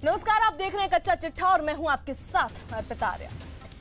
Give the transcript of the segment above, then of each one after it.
नमस्कार, आप देख रहे हैं कच्चा चिट्ठा और मैं हूं आपके साथ अर्पिता आर्या।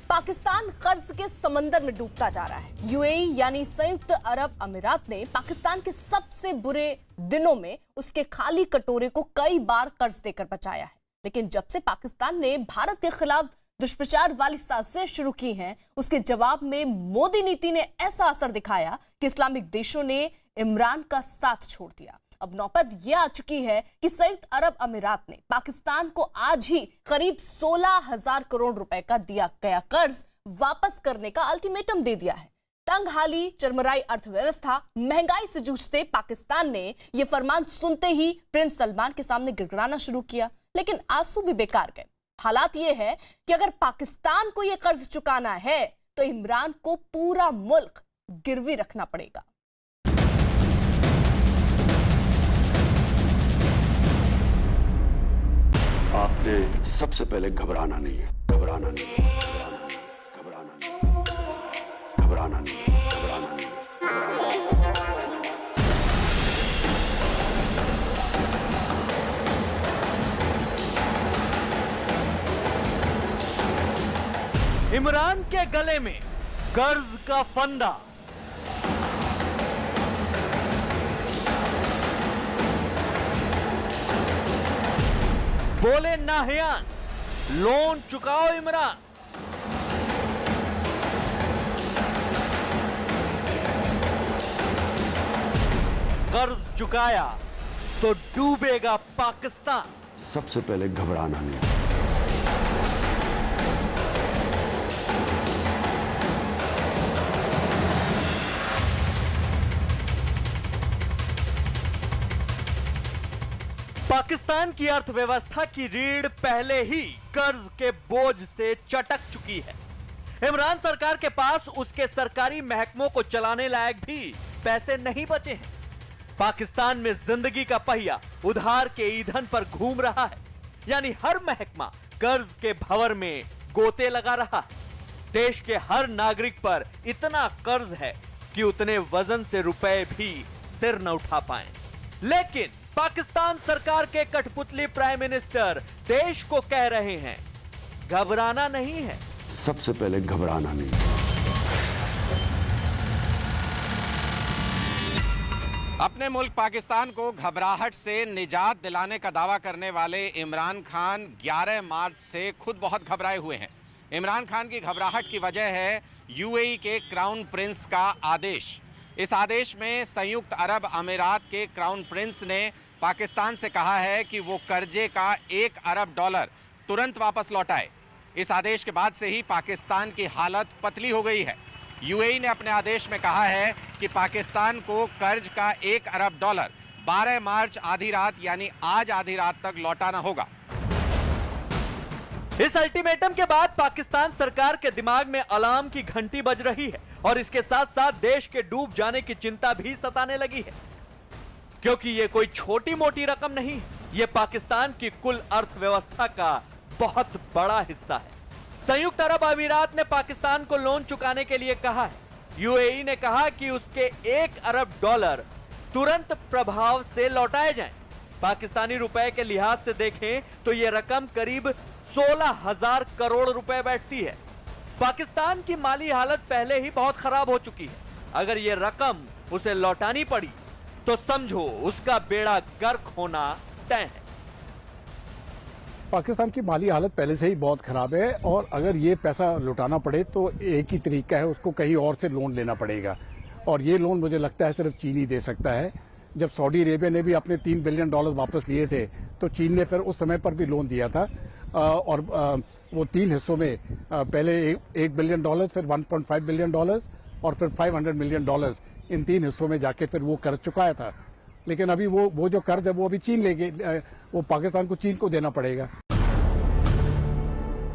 पाकिस्तान कर्ज के समंदर में डूबता जा रहा है। यूएई यानी संयुक्त अरब अमीरात ने पाकिस्तान के सबसे बुरे दिनों में उसके खाली कटोरे को कई बार कर्ज देकर बचाया है। लेकिन जब से पाकिस्तान ने भारत के खिलाफ दुष्प्रचार वाली साजिशें शुरू की हैं, उसके जवाब में मोदी नीति ने ऐसा असर दिखाया कि इस्लामिक देशों ने इमरान का साथ छोड़ दिया। अब नौबत यह आ चुकी है कि संयुक्त अरब अमीरात ने पाकिस्तान को आज ही करीब 16,000 करोड़ रुपए का दिया गया कर्ज वापस करने का अल्टीमेटम दे दिया है। तंग हाली, चरमराई अर्थव्यवस्था, महंगाई से जूझते पाकिस्तान ने यह फरमान सुनते ही प्रिंस सलमान के सामने गिड़गिड़ाना शुरू किया, लेकिन आंसू भी बेकार गए। हालात यह है कि अगर पाकिस्तान को यह कर्ज चुकाना है तो इमरान को पूरा मुल्क गिरवी रखना पड़ेगा। आपने सबसे पहले घबराना नहीं है, घबराना नहीं है, घबराना नहीं है, घबराना नहीं है, घबराना नहीं है, घबराना नहीं है। इमरान के गले में कर्ज का फंदा। बोले नाहियान, लोन चुकाओ इमरान। कर्ज चुकाया तो डूबेगा पाकिस्तान। सबसे पहले घबराना नहीं है। पाकिस्तान की अर्थव्यवस्था की रीढ़ पहले ही कर्ज के बोझ से चटक चुकी है। इमरान सरकार के पास उसके सरकारी महकमों को चलाने लायक भी पैसे नहीं बचे हैं। पाकिस्तान में जिंदगी का पहिया उधार के ईंधन पर घूम रहा है, यानी हर महकमा कर्ज के भंवर में गोते लगा रहा है। देश के हर नागरिक पर इतना कर्ज है कि उतने वजन से रुपए भी सिर न उठा पाए। लेकिन पाकिस्तान सरकार के कठपुतली प्राइम मिनिस्टर देश को कह रहे हैं, घबराना नहीं है। सबसे पहले घबराना नहीं है। अपने मुल्क पाकिस्तान को घबराहट से निजात दिलाने का दावा करने वाले इमरान खान 11 मार्च से खुद बहुत घबराए हुए हैं। इमरान खान की घबराहट की वजह है यूएई के क्राउन प्रिंस का आदेश। इस आदेश में संयुक्त अरब अमीरात के क्राउन प्रिंस ने पाकिस्तान से कहा है कि वो कर्जे का $1 अरब तुरंत वापस लौटाए। इस आदेश के बाद से ही पाकिस्तान की हालत पतली हो गई है। यूएई ने अपने आदेश में कहा है कि पाकिस्तान को कर्ज का $1 अरब 12 मार्च आधी रात यानी आज आधी रात तक लौटाना होगा। इस अल्टीमेटम के बाद पाकिस्तान सरकार के दिमाग में अलार्म की घंटी बज रही है और इसके साथ साथ देश के डूब जाने की चिंता भी सताने लगी है, क्योंकि ये कोई छोटी मोटी रकम नहीं है। ये पाकिस्तान की कुल अर्थव्यवस्था का बहुत बड़ा हिस्सा है। संयुक्त अरब अमीरात ने पाकिस्तान को लोन चुकाने के लिए कहा है। यूएई ने कहा कि उसके $1 अरब तुरंत प्रभाव से लौटाए जाएं। पाकिस्तानी रुपए के लिहाज से देखें तो यह रकम करीब 16,000 करोड़ रुपए बैठती है। पाकिस्तान की माली हालत पहले ही बहुत खराब हो चुकी है। अगर यह रकम उसे लौटानी पड़ी तो समझो उसका बेड़ा गर्क होना तय है। पाकिस्तान की माली हालत पहले से ही बहुत खराब है और अगर ये पैसा लौटाना पड़े तो एक ही तरीका है, उसको कहीं और से लोन लेना पड़ेगा। और ये लोन मुझे लगता है सिर्फ चीन ही दे सकता है। जब सऊदी अरेबिया ने भी अपने $3 बिलियन वापस लिए थे तो चीन ने फिर उस समय पर भी लोन दिया था और वो 3 हिस्सों में पहले $1 बिलियन, फिर $1.5 बिलियन और फिर $500 मिलियन, इन 3 हिस्सों में जाके फिर वो कर्ज चुकाया था। लेकिन अभी वो जो कर्ज है वो अभी चीन लेके, वो पाकिस्तान को चीन को देना पड़ेगा।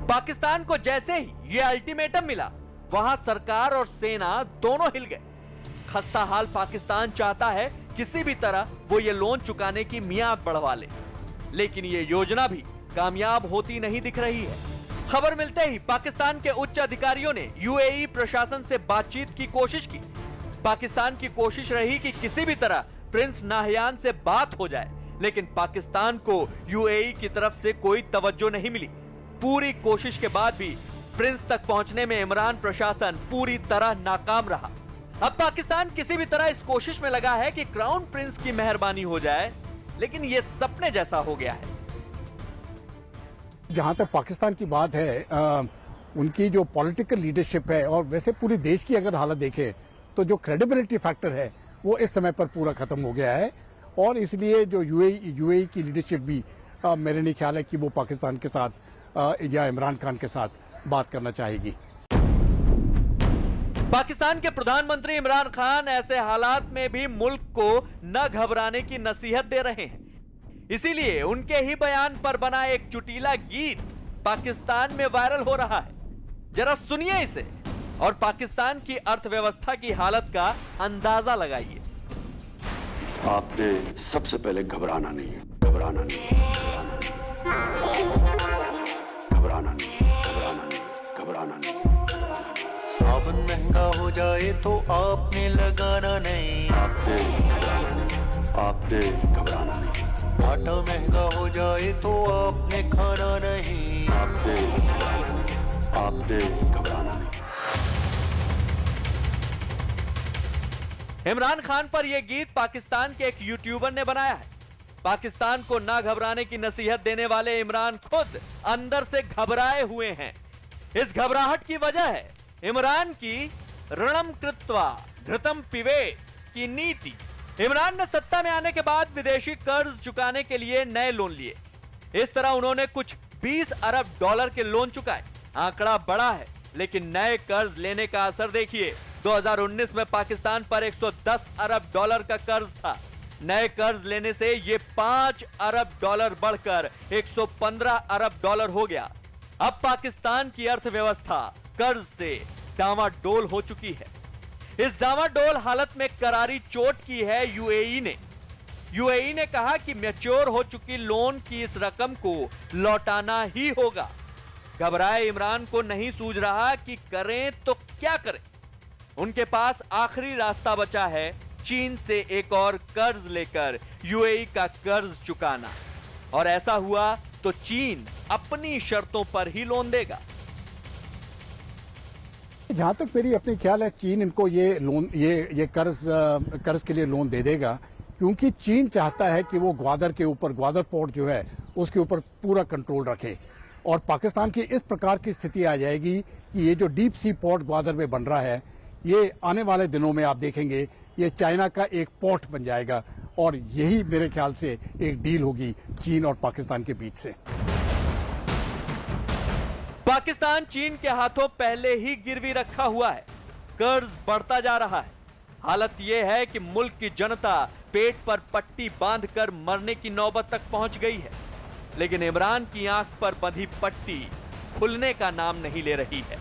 पाकिस्तान को जैसे ही ये अल्टीमेटम मिला, वहां सरकार और सेना दोनों हिल गए। खस्ता हाल पाकिस्तान चाहता है किसी भी तरह वो ये लोन चुकाने की मियाद बढ़वा ले, लेकिन ये योजना भी कामयाब होती नहीं दिख रही है। खबर मिलते ही पाकिस्तान के उच्च अधिकारियों ने यूएई प्रशासन से बातचीत की कोशिश की। पाकिस्तान की कोशिश रही कि किसी भी तरह प्रिंस नाहियान से बात हो जाए, लेकिन पाकिस्तान को यूएई की तरफ से कोई तवज्जो नहीं मिली। पूरी कोशिश के बाद भी प्रिंस तक पहुंचने में इमरान प्रशासन पूरी तरह नाकाम रहा। अब पाकिस्तान किसी भी तरह इस कोशिश में लगा है कि क्राउन प्रिंस की मेहरबानी हो जाए, लेकिन यह सपने जैसा हो गया है। जहां तक पाकिस्तान की बात है, उनकी जो पॉलिटिकल लीडरशिप है और वैसे पूरे देश की अगर हालत देखें तो जो क्रेडिबिलिटी फैक्टर है वो इस समय पर पूरा खत्म हो गया है। और इसलिए जो यूएई की लीडरशिप भी मेरे नहीं ख्याल है कि वो पाकिस्तान के साथ या इमरान खान के साथ बात करना चाहेगी। पाकिस्तान के प्रधानमंत्री इमरान खान ऐसे हालात में भी मुल्क को न घबराने की नसीहत दे रहे हैं। इसीलिए उनके ही बयान पर बना एक चुटीला गीत पाकिस्तान में वायरल हो रहा है। जरा सुनिए इसे और पाकिस्तान की अर्थव्यवस्था की हालत का अंदाजा लगाइए। आपने सबसे पहले घबराना नहीं है, घबराना नहीं, घबराना नहीं, घबराना नहीं, घबराना नहीं। साबुन महंगा हो जाए तो आपने लगाना नहीं, आपने घबराना नहीं। आटा महंगा हो जाए तो आपने खाना नहीं, आपने घबराना नहीं। इमरान खान पर यह गीत पाकिस्तान के एक यूट्यूबर ने बनाया है। पाकिस्तान को ना घबराने की नसीहत देने वाले इमरान खुद अंदर से घबराए हुए हैं। इस घबराहट की वजह है इमरान की ऋणम कृत्वा घृतम पिबेत की नीति। इमरान ने सत्ता में आने के बाद विदेशी कर्ज चुकाने के लिए नए लोन लिए। इस तरह उन्होंने कुछ 20 अरब डॉलर के लोन चुकाए। आंकड़ा बड़ा है, लेकिन नए कर्ज लेने का असर देखिए। 2019 में पाकिस्तान पर 110 अरब डॉलर का कर्ज था। नए कर्ज लेने से ये 5 अरब डॉलर बढ़कर 115 अरब डॉलर हो गया। अब पाकिस्तान की अर्थव्यवस्था कर्ज से डामाडोल हो चुकी है। इस डामाडोल हालत में करारी चोट की है यूएई ने। यूएई ने कहा कि मैच्योर हो चुकी लोन की इस रकम को लौटाना ही होगा। घबराए इमरान को नहीं सूझ रहा कि करें तो क्या करें। उनके पास आखिरी रास्ता बचा है चीन से एक और कर्ज लेकर यूएई का कर्ज चुकाना। और ऐसा हुआ तो चीन अपनी शर्तों पर ही लोन देगा। जहां तक मेरी अपनी ख्याल है, चीन इनको ये लोन ये कर्ज के लिए लोन दे देगा, क्योंकि चीन चाहता है कि वो ग्वादर पोर्ट जो है उसके ऊपर पूरा कंट्रोल रखे। और पाकिस्तान की इस प्रकार की स्थिति आ जाएगी कि ये जो डीप सी पोर्ट ग्वादर में बन रहा है, ये आने वाले दिनों में आप देखेंगे ये चाइना का एक पोर्ट बन जाएगा। और यही मेरे ख्याल से एक डील होगी चीन और पाकिस्तान के बीच से। पाकिस्तान चीन के हाथों पहले ही गिरवी रखा हुआ है। कर्ज बढ़ता जा रहा है। हालत यह है कि मुल्क की जनता पेट पर पट्टी बांधकर मरने की नौबत तक पहुंच गई है। लेकिन इमरान की आंख पर बंधी पट्टी खुलने का नाम नहीं ले रही है।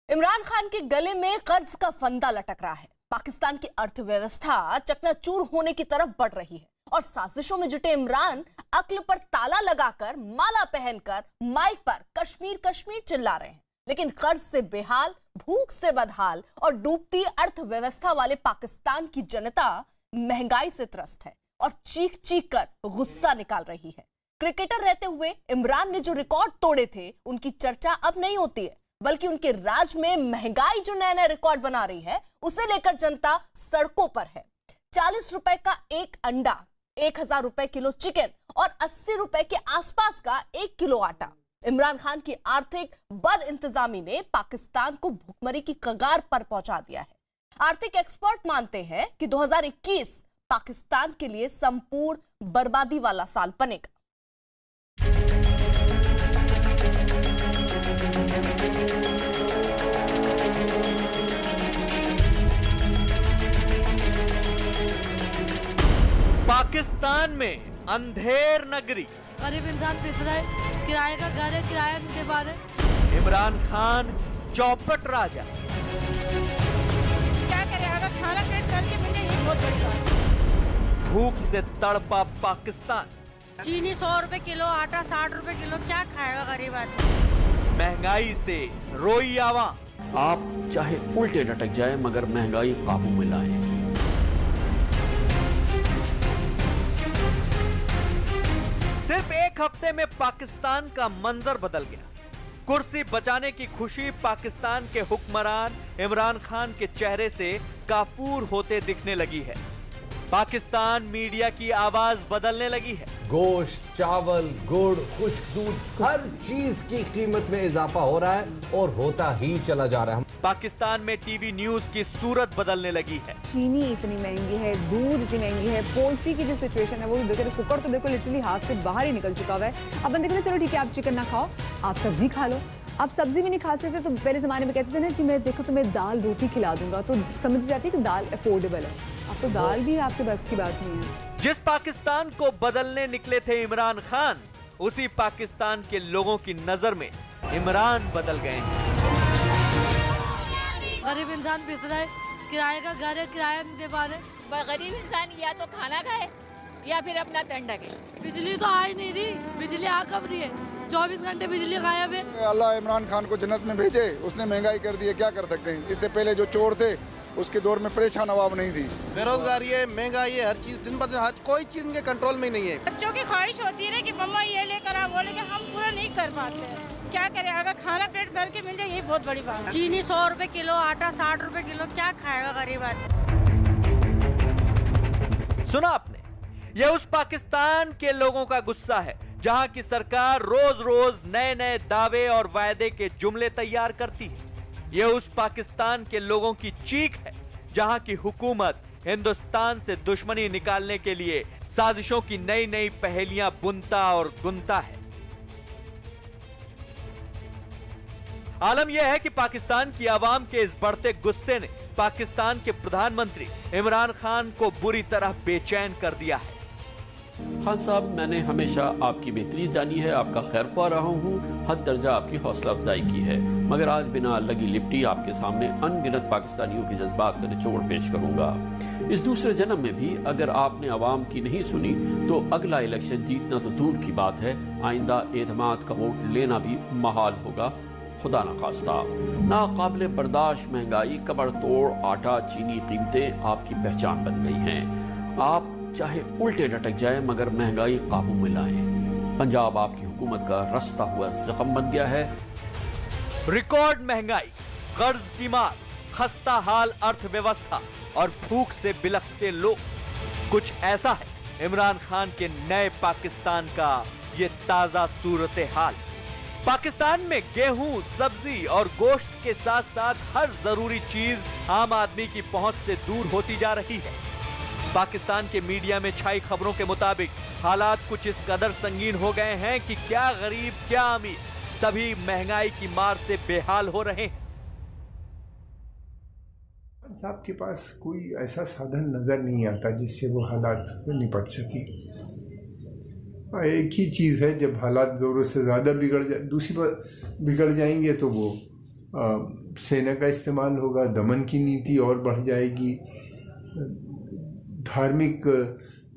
इमरान खान के गले में कर्ज का फंदा लटक रहा है। पाकिस्तान की अर्थव्यवस्था चकनाचूर होने की तरफ बढ़ रही है और साजिशों में जुटे इमरान अक्ल पर ताला लगाकर, माला पहनकर माइक पर कश्मीर कश्मीर चिल्ला रहे हैं। लेकिन कर्ज से बेहाल, भूख से बदहाल और डूबती अर्थव्यवस्था वाले पाकिस्तान की जनता महंगाई से त्रस्त है और चीख चीख कर गुस्सा निकाल रही है। क्रिकेटर रहते हुए इमरान ने जो रिकॉर्ड तोड़े थे, उनकी चर्चा अब नहीं होती है, बल्कि उनके राज में महंगाई जो नए नए रिकॉर्ड बना रही है, उसे लेकर जनता सड़कों पर है। 40 रुपए का एक अंडा, 1000 रुपए किलो चिकन और 80 रुपए के आसपास का 1 किलो आटा। इमरान खान की आर्थिक बदइंतजामी ने पाकिस्तान को भूखमरी की कगार पर पहुंचा दिया है। आर्थिक एक्सपर्ट मानते हैं कि 2021 पाकिस्तान के लिए संपूर्ण बर्बादी वाला साल बनेगा। पाकिस्तान में अंधेर नगरी, गरीब इंसान पिस रहा है, किराए का घर है, किराया नहीं दे पा रहे। इमरान खान चौपट राजा। क्या करें, अगर खाना पेट करके मिले ये बहुत बड़ी बात है। भूख से तड़पा पाकिस्तान। चीनी 100 रुपए किलो, आटा 60 रुपए किलो, क्या खाएगा गरीब आदमी। महंगाई से रोई आवाम। आप चाहे उल्टे लटक जाए मगर महंगाई काबू में लाएं। एक हफ्ते में पाकिस्तान का मंजर बदल गया। कुर्सी बचाने की खुशी पाकिस्तान के हुक्मरान इमरान खान के चेहरे से काफूर होते दिखने लगी है। पाकिस्तान मीडिया की आवाज बदलने लगी है। गोश्त, चावल, गुड़, खुश्क दूध, हर चीज की कीमत में इजाफा हो रहा है और होता ही चला जा रहा है। पाकिस्तान में टीवी न्यूज की सूरत बदलने लगी है। चीनी इतनी महंगी है, दूध इतनी महंगी है, पोल्ट्री की जो सिचुएशन है वो भी देखो, कुकर तो देखो लिटरली हाथ से बाहर ही निकल चुका हुआ है। अब देखो चलो ठीक है आप चिकन ना खाओ, आप सब्जी खा लो। आप सब्जी भी नहीं खा सकते तो पहले जमाने में कहते थे ना जी मैं देखो तुम्हें दाल रोटी खिला दूंगा, तो समझ जाती है कि दाल अफोर्डेबल है। अब तो दाल भी आपके बस की बात नहीं है। जिस पाकिस्तान को बदलने निकले थे इमरान खान, उसी पाकिस्तान के लोगों की नजर में इमरान बदल गए हैं। गरीब इंसान पिस रहा है, किराए का घर है, किराया नहीं दे पा रहे। गरीब इंसान या तो खाना खाए या फिर अपना तन ढके। बिजली तो आ ही नहीं रही, बिजली आ कब रही है? 24 घंटे बिजली गायब है। अल्लाह इमरान खान को जन्नत में भेजे, उसने महंगाई कर दी है, क्या कर सकते हैं। इससे पहले जो चोर थे उसके दौर में परेशान अवाम नहीं थी। बेरोजगारी है, महंगाई है, हर चीज दिन ब दिन, हर कोई चीज इनके कंट्रोल में नहीं है। बच्चों की ख्वाहिश होती है कि मम्मा ये लेकर आ, वो लेकर, हम पूरा नहीं कर पाते हैं। क्या करें, अगर खाना पेट भर के मिल जाए यही बहुत बड़ी बात है। चीनी 100 रुपए किलो, आटा 60 रुपए किलो, क्या खाएगा गरीब आदमी? सुना आपने, यह उस पाकिस्तान के लोगों का गुस्सा है जहां की सरकार रोज रोज नए नए दावे और वायदे के जुमले तैयार करती है। यह उस पाकिस्तान के लोगों की चीख है जहां की हुकूमत हिंदुस्तान से दुश्मनी निकालने के लिए साजिशों की नई नई पहेलियां बुनता और गुनता है। आलम यह है कि पाकिस्तान की आवाम के इस बढ़ते गुस्से ने पाकिस्तान के प्रधानमंत्री इमरान खान को बुरी तरह बेचैन कर दिया है। खान साहब, मैंने हमेशा आपकी बेहतरी जानी है, आपका खैर ख्वाह रहा हूँ, हद दर्जा आपकी हौसला अफजाई की है, मगर आज बिना लगी लिपटी आपके सामने अनगिनत पाकिस्तानियों के जज्बात का निचोड़ पेश करूँगा। इस दूसरे जन्म में भी अगर आपने आवाम की नहीं सुनी तो अगला इलेक्शन जीतना तो दूर की बात है, आइंदा एतमाद का वोट लेना भी महाल होगा। खुदा न खास्ता नाकाबिले बर्दाश्त महंगाई, कमर तोड़ आटा चीनी कीमतें आपकी पहचान बन गई हैं। आप चाहे उल्टे लटक जाए मगर महंगाई काबू में लाएं। पंजाब आपकी हुकूमत का रस्ता हुआ जख्म बन गया है। रिकॉर्ड महंगाई, कर्ज की मार, खस्ता हाल अर्थव्यवस्था और भूख से बिलखते लोग, कुछ ऐसा है इमरान खान के नए पाकिस्तान का ये ताजा सूरत हाल। पाकिस्तान में गेहूं, सब्जी और गोश्त के साथ साथ हर जरूरी चीज आम आदमी की पहुंच से दूर होती जा रही है। पाकिस्तान के मीडिया में छाई खबरों के मुताबिक हालात कुछ इस कदर संगीन हो गए हैं कि क्या गरीब क्या अमीर सभी महंगाई की मार से बेहाल हो रहे हैं। साहब के पास कोई ऐसा साधन नजर नहीं आता जिससे वो हालात से निपट सके। एक ही चीज़ है, जब हालात ज़रूर से ज़्यादा बिगड़ जाएंगे तो वो सेना का इस्तेमाल होगा, दमन की नीति और बढ़ जाएगी। धार्मिक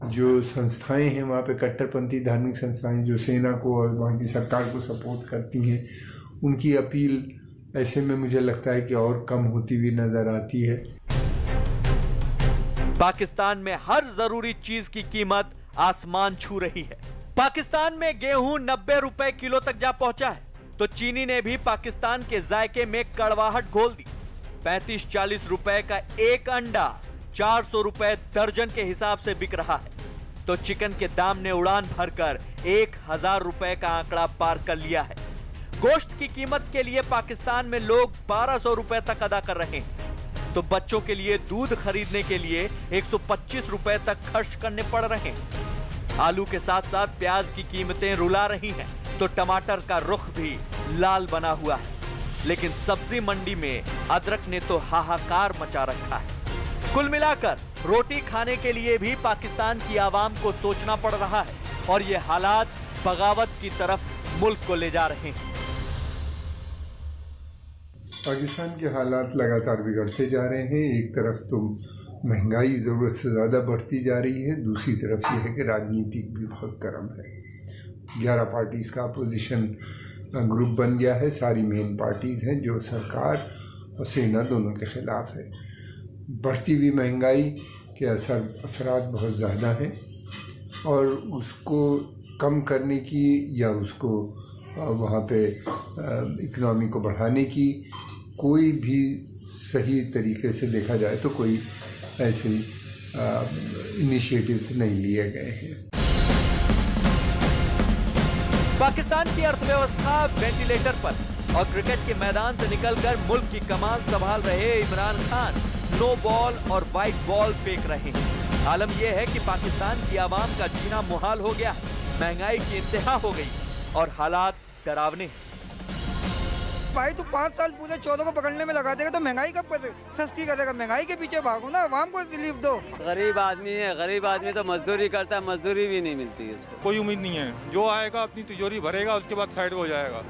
जो संस्थाएं हैं वहाँ पे कट्टरपंथी धार्मिक संस्थाएं जो सेना को और वहाँ की सरकार को सपोर्ट करती हैं, उनकी अपील ऐसे में मुझे लगता है कि और कम होती हुई नज़र आती है। पाकिस्तान में हर जरूरी चीज की कीमत आसमान छू रही है। पाकिस्तान में गेहूं 90 रुपए किलो तक जा पहुंचा है तो चीनी ने भी पाकिस्तान के जायके में कड़वाहट घोल दी। 35-40 रुपए का एक अंडा 400 रुपए दर्जन के हिसाब से बिक रहा है तो चिकन के दाम ने उड़ान भरकर 1000 रुपए का आंकड़ा पार कर लिया है। गोश्त की कीमत के लिए पाकिस्तान में लोग 1200 रुपए तक अदा कर रहे हैं तो बच्चों के लिए दूध खरीदने के लिए 125 रुपए तक खर्च करने पड़ रहे हैं। आलू के साथ साथ प्याज की कीमतें रुला रही हैं तो टमाटर का रुख भी लाल बना हुआ है। लेकिन सब्जी मंडी में अदरक ने तो हाहाकार मचा रखा है। कुल मिलाकर रोटी खाने के लिए भी पाकिस्तान की आवाम को सोचना पड़ रहा है और ये हालात बगावत की तरफ मुल्क को ले जा रहे हैं। पाकिस्तान के हालात लगातार बिगड़ते जा रहे हैं। एक तरफ तो महंगाई ज़रूरत से ज़्यादा बढ़ती जा रही है, दूसरी तरफ ये है कि राजनीति भी बहुत गर्म है। 11 पार्टीज़ का अपोजिशन ग्रुप बन गया है। सारी मेन पार्टीज़ हैं जो सरकार और सेना दोनों के ख़िलाफ़ है। बढ़ती हुई महंगाई के असरात बहुत ज़्यादा हैं और उसको कम करने की या उसको वहाँ पे इकोनॉमी को बढ़ाने की कोई भी सही तरीके से देखा जाए तो कोई ऐसे इनिशिएटिव्स नहीं लिए गए हैं। पाकिस्तान की अर्थव्यवस्था वेंटिलेटर पर और क्रिकेट के मैदान से निकलकर मुल्क की कमान संभाल रहे इमरान खान नो बॉल और वाइट बॉल फेंक रहे हैं। आलम यह है कि पाकिस्तान की आवाम का जीना मुहाल हो गया, महंगाई की इंतहा हो गई और हालात डरावने हैं। भाई तू 5 साल पूरे चौदह को पकड़ने में लगा देगा तो महंगाई कब सस्ती करेगा? महंगाई के पीछे भागो ना, आवाम को रिलीफ दो। गरीब आदमी है, गरीब आदमी तो मजदूरी करता है, मजदूरी भी नहीं मिलती इसको। कोई उम्मीद नहीं है, जो आएगा अपनी तिजोरी भरेगा, उसके बाद साइड हो जाएगा।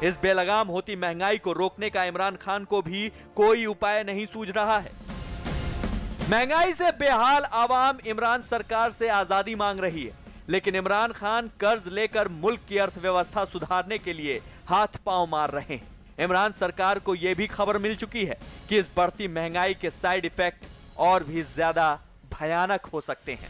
इस बेलगाम होती महंगाई को रोकने का इमरान खान को भी कोई उपाय नहीं सूझ रहा है। महंगाई से बेहाल आवाम इमरान सरकार से आजादी मांग रही है, लेकिन इमरान खान कर्ज लेकर मुल्क की अर्थव्यवस्था सुधारने के लिए हाथ पांव मार रहे हैं। इमरान सरकार को यह भी खबर मिल चुकी है कि इस बढ़ती महंगाई के साइड इफेक्ट और भी ज्यादा भयानक हो सकते हैं।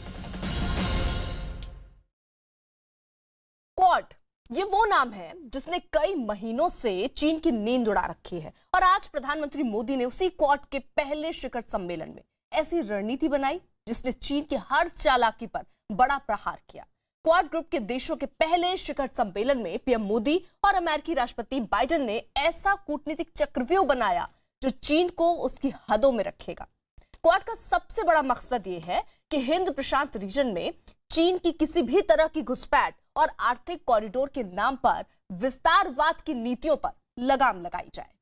क्वाड, ये वो नाम है जिसने कई महीनों से चीन की नींद उड़ा रखी है और आज प्रधानमंत्री मोदी ने उसी क्वाड के पहले शिखर सम्मेलन में ऐसी रणनीति बनाई जिसने चीन की हर चालाकी पर बड़ा प्रहार किया। क्वाड ग्रुप के देशों के पहले शिखर सम्मेलन में पीएम मोदी और अमेरिकी राष्ट्रपति बाइडेन ने ऐसा कूटनीतिक चक्रव्यूह बनाया जो चीन को उसकी हदों में रखेगा। क्वाड का सबसे बड़ा मकसद यह है कि हिंद प्रशांत रीजन में चीन की किसी भी तरह की घुसपैठ और आर्थिक कॉरिडोर के नाम पर विस्तारवाद की नीतियों पर लगाम लगाई जाए।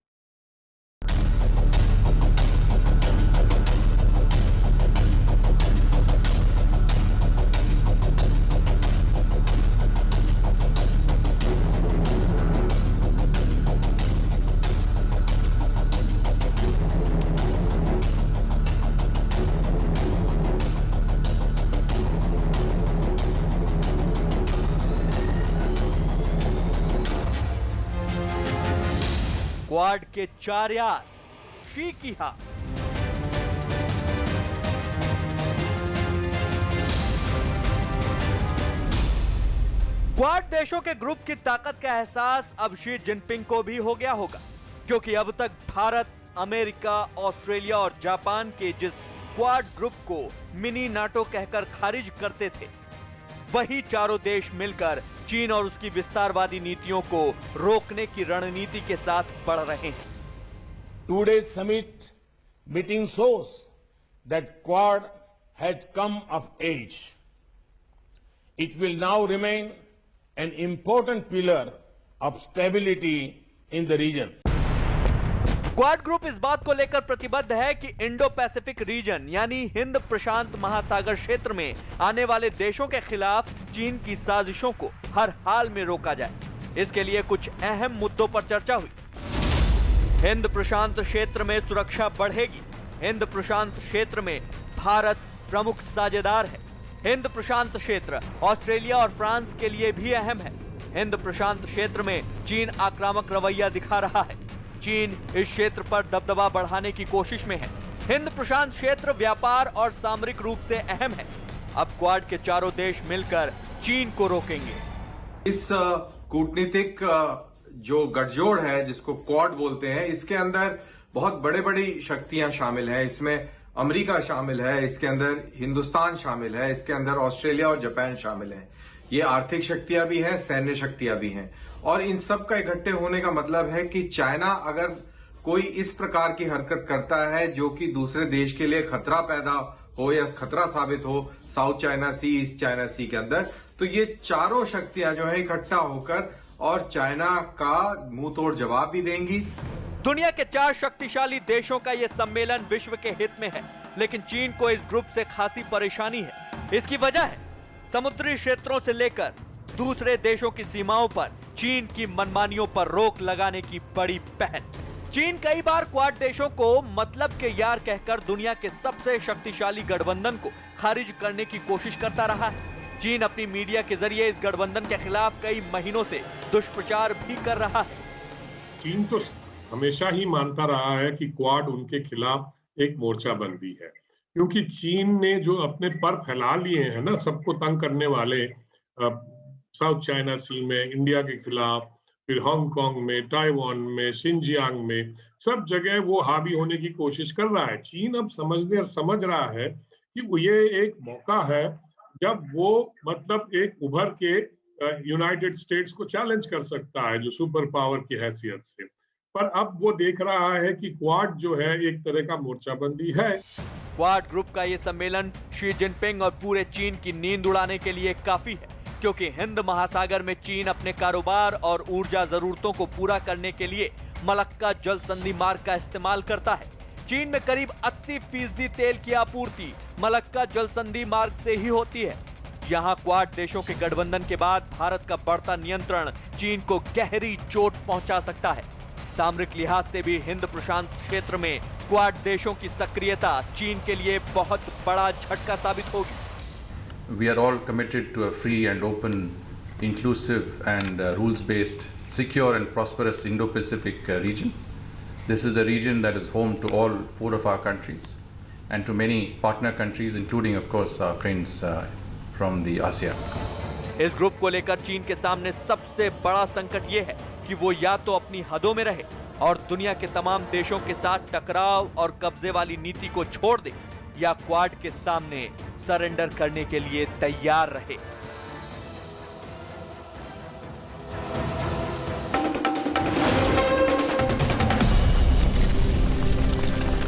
क्वाड के 4 यार शी की हार। क्वाड देशों के ग्रुप की ताकत का एहसास अब शी जिनपिंग को भी हो गया होगा, क्योंकि अब तक भारत, अमेरिका, ऑस्ट्रेलिया और जापान के जिस क्वाड ग्रुप को मिनी नाटो कहकर खारिज करते थे, वही चारों देश मिलकर चीन और उसकी विस्तारवादी नीतियों को रोकने की रणनीति के साथ बढ़ रहे हैं। Today's summit meeting shows that Quad has come of age. It will now remain an important pillar of stability in the region. Quad group इस बात को लेकर प्रतिबद्ध है कि इंडो पैसिफिक रीजन यानी हिंद प्रशांत महासागर क्षेत्र में आने वाले देशों के खिलाफ चीन की साजिशों को हर हाल में रोका जाए। इसके लिए कुछ अहम मुद्दों पर चर्चा हुई। हिंद प्रशांत क्षेत्र में सुरक्षा बढ़ेगी। हिंद प्रशांत क्षेत्र में भारत प्रमुख साझेदार है। हिंद प्रशांत क्षेत्र ऑस्ट्रेलिया और फ्रांस के लिए भी अहम है। हिंद प्रशांत क्षेत्र में चीन आक्रामक रवैया दिखा रहा है। चीन इस क्षेत्र पर दबदबा बढ़ाने की कोशिश में है। हिंद प्रशांत क्षेत्र व्यापार और सामरिक रूप से अहम है। अब क्वाड के चारों देश मिलकर चीन को रोकेंगे। इस कूटनीतिक जो गठजोड़ है जिसको क्वाड बोलते हैं, इसके अंदर बहुत बड़े बड़ी शक्तियां शामिल हैं। इसमें अमेरिका शामिल है, इसके अंदर हिंदुस्तान शामिल है, इसके अंदर ऑस्ट्रेलिया और जापान शामिल है। ये आर्थिक शक्तियां भी हैं, सैन्य शक्तियां भी हैं, और इन सब का इकट्ठे होने का मतलब है कि चाइना अगर कोई इस प्रकार की हरकत करता है जो कि दूसरे देश के लिए खतरा पैदा हो या खतरा साबित हो साउथ चाइना सी, ईस्ट चाइना सी के अंदर, तो ये चारों शक्तियां जो है इकट्ठा होकर और चाइना का मुंह तोड़ जवाब भी देंगी। दुनिया के 4 शक्तिशाली देशों का यह सम्मेलन विश्व के हित में है, लेकिन चीन को इस ग्रुप से खासी परेशानी है। इसकी वजह है समुद्री क्षेत्रों से लेकर दूसरे देशों की सीमाओं पर चीन की मनमानियों पर रोक लगाने की बड़ी पहल। चीन कई बार क्वाड देशों को मतलब के यार कहकर दुनिया के सबसे शक्तिशाली गठबंधन को खारिज करने की कोशिश करता रहा है। चीन अपनी मीडिया के जरिए इस गठबंधन के खिलाफ कई महीनों से दुष्प्रचार भी कर रहा है। चीन तो हमेशा ही मानता रहा है कि क्वाड उनके खिलाफ एक मोर्चाबंदी है। क्योंकि चीन ने जो अपने पर फैला लिए हैं ना, सबको तंग करने वाले, साउथ चाइना सी में इंडिया के खिलाफ, फिर हांगकांग में, ताइवान में, शिनजियांग में, सब जगह वो हावी होने की कोशिश कर रहा है। चीन अब समझ रहा है कि ये एक मौका है जब वो मतलब एक उभर के यूनाइटेड स्टेट्स को चैलेंज कर सकता है जो सुपर पावर की हैसियत से। पर अब वो देख रहा है कि क्वाड जो है एक तरह का मोर्चाबंदी है। क्वाड ग्रुप का ये सम्मेलन शी जिनपिंग और पूरे चीन की नींद उड़ाने के लिए काफी है, क्योंकि हिंद महासागर में चीन अपने कारोबार और ऊर्जा जरूरतों को पूरा करने के लिए मलक्का जल संधि मार्ग का इस्तेमाल करता है। चीन में करीब 80% तेल की आपूर्ति मलक्का जल संधि मार्ग से ही होती है। यहाँ क्वाड देशों के गठबंधन के बाद भारत का बढ़ता नियंत्रण चीन को गहरी चोट पहुंचा सकता है। सामरिक लिहाज से भी हिंद प्रशांत क्षेत्र में क्वाड देशों की सक्रियता चीन के लिए बहुत बड़ा झटका साबित होगी। We are all committed to a free and open, inclusive and rules-based, secure and prosperous Indo-Pacific region. This is a region that is home to all 4 of our countries and to many partner countries, including of course our friends from the ASEAN. इस group को लेकर चीन के सामने सबसे बड़ा संकट ये है कि वो या तो अपनी हदों में रहे और दुनिया के तमाम देशों के साथ टकराव और कब्जे वाली नीति को छोड़ दे, या क्वाड के सामने सरेंडर करने के लिए तैयार रहे।